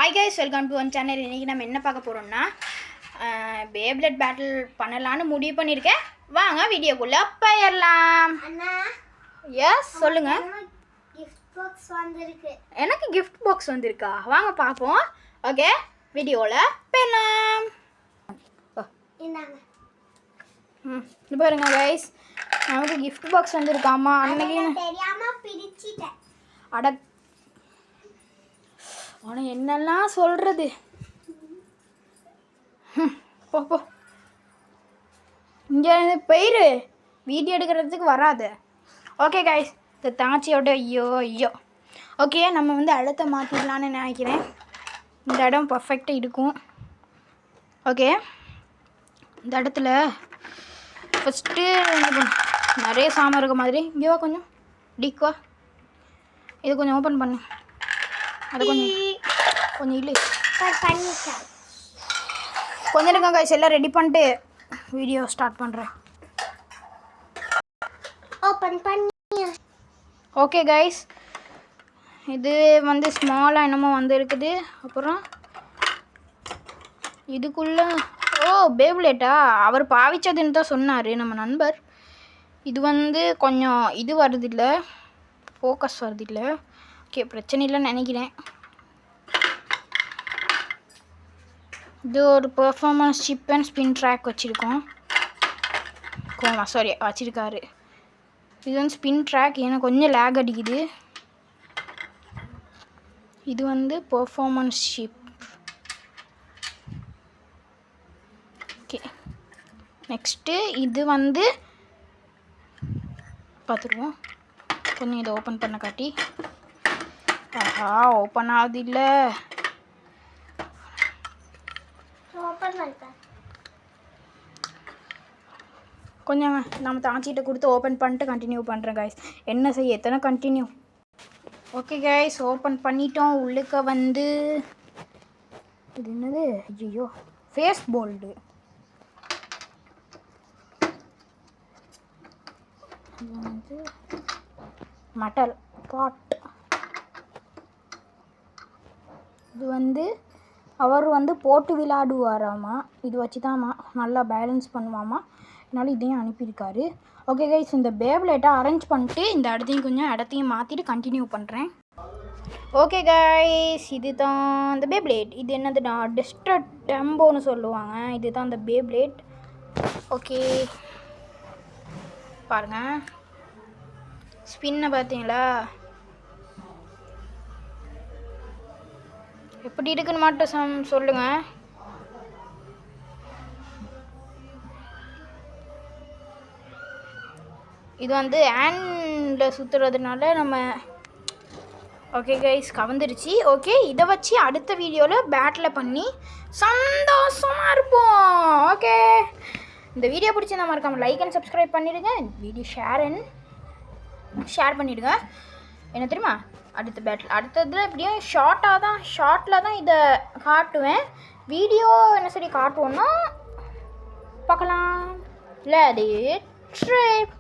Hi guys, welcome to one channel. இன்றைக்கி நம்ம என்ன பார்க்க போகிறோம்னா பேப்ளேட் பேட்டில் பண்ணலான்னு முடிவு பண்ணியிருக்கேன். வாங்க வீடியோக்குள்ளே போயிடலாம். எஸ், சொல்லுங்கள். எனக்கு கிஃப்ட் பாக்ஸ் வந்திருக்கா? வாங்க பார்ப்போம். ஓகே, வீடியோவில் போயிடலாம். இது பாருங்க கைஸ், நமக்கு கிஃப்ட் பாக்ஸ் வந்திருக்காமா. அன்னைக்கு அட ஆனால் என்னெல்லாம் சொல்கிறது. போ இங்கே போயிரு, வீடியோ எடுக்கிறதுக்கு வராது. ஓகே கைஸ், இந்த தங்கச்சியோட ஐயோ. ஓகே, நம்ம வந்து இடத்த மாற்றிடலான்னு நினைக்கிறேன். இந்த இடம் பர்ஃபெக்டாக இருக்கும். ஓகே, இந்த இடத்துல ஃபஸ்ட்டு நிறைய சாமான் இருக்க மாதிரி இங்கேவா கொஞ்சம் டிக்கா இது கொஞ்சம் ஓப்பன் பண்ணு. அது கொஞ்சம் இல்லை கொஞ்சம் இருக்க கைஸ், எல்லாம் ரெடி பண்ணிட்டு வீடியோ ஸ்டார்ட் பண்ணுறேன். ஓகே கைஸ், இது வந்து ஸ்மாலாக என்னமோ வந்து இருக்குது. அப்புறம் இதுக்குள்ளே பேப்ளேட்டா அவர் பாவிச்சதுன்னு தான் சொன்னார் நம்ம நண்பர். இது வந்து கொஞ்சம் இது வருதில்லை, ஃபோக்கஸ் வருதில்லை. ஓகே, பிரச்சனை இல்லைன்னு நினைக்கிறேன். இது ஒரு performance chip and spin track வச்சுருக்கோம். சாரி வச்சுருக்காரு. இது வந்து ஸ்பின் ட்ராக், ஏன்னா கொஞ்சம் லேக் அடிக்குது. இது வந்து பெர்ஃபார்மன்ஸ் சிப். ஓகே, நெக்ஸ்ட்டு இது வந்து பார்த்துருவோம். கொஞ்சம் இதை ஓப்பன் பண்ண காட்டி. ஆஹா, ஓப்பன் ஆகுது இல்லை. கொஞ்சம் நம்ம தாச்சிகிட்ட கொடுத்து ஓப்பன் பண்ணிட்டு கண்டினியூ பண்ணுறேன் கைஸ். என்ன செய்ய, எத்தனை கண்டினியூ. ஓகே கைஸ், ஓப்பன் பண்ணிட்டோம். உள்ளுக்க வந்து இது என்னது, ஐயோ, ஃபேஸ் போல்டு. இது வந்து மெட்டல் பாட். இது வந்து அவர் வந்து போட்டு விளையாடுவாராமா. இது வச்சு தான்மா நல்லா பேலன்ஸ் பண்ணுவாமா. அதனால இதையும் அனுப்பியிருக்காரு. ஓகே கைஸ், இந்த பேப்ளேட்டை அரேஞ்ச் பண்ணிட்டு இந்த இடத்தையும் மாற்றிட்டு கண்டினியூ பண்ணுறேன். ஓகே கைஸ், இது தான் இந்த பேப்ளேட். இது என்னதுன்னா டெஸ்டட் டெம்போன்னு சொல்லுவாங்க. இது தான் இந்த பேப்ளேட். ஓகே பாருங்கள், ஸ்பின்னை பார்த்தீங்களா எப்படி இருக்குன்னு மட்டும் சொல்லுங்கள். இது வந்து ஹேண்டில் சுற்றுறதுனால நம்ம ஓகே கைஸ் கவர்ந்துருச்சு. ஓகே, இதை வச்சு அடுத்த வீடியோவில் பேட்டில் பண்ணி சந்தோஷமாக இருப்போம். ஓகே, இந்த வீடியோ பிடிச்சிருந்தா மறக்காமல் லைக் அண்ட் சப்ஸ்கிரைப் பண்ணிவிடுங்க. வீடியோ ஷேர் பண்ணிவிடுங்க. என்ன தெரியுமா, அடுத்த பேட்டில் அடுத்தது எப்படியும் ஷார்ட்டில் தான் இதை காட்டுவேன். வீடியோ என்ன சரி காட்டுவோன்னா பார்க்கலாம். Let it trip.